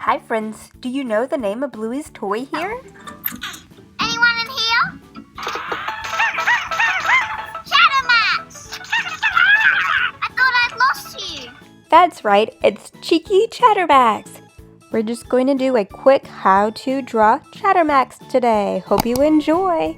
Hi friends, do you know the name of Bluey's toy here? Anyone in here? Chattermax! I thought I'd lost you. That's right, it's Cheeky Chattermax. We're just going to do a quick how to draw Chattermax today. Hope you enjoy.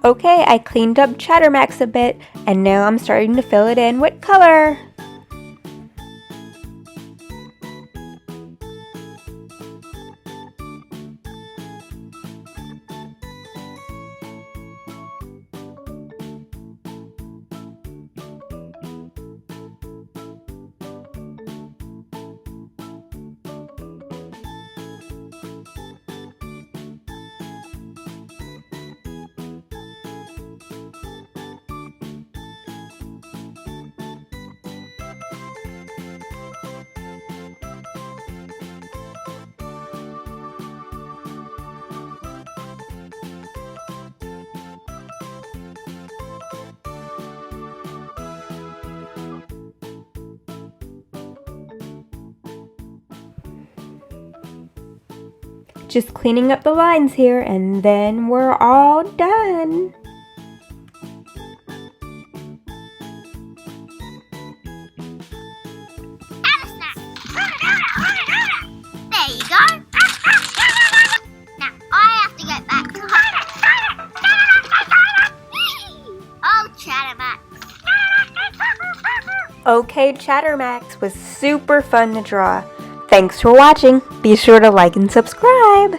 Okay, I cleaned up Chattermax a bit, and now I'm starting to fill it in with color. Just cleaning up the lines here, and then we're all done. There you go. Now I have to get back to Oh, Chattermax. Okay, Chattermax was super fun to draw. Thanks for watching. Be sure to like and subscribe.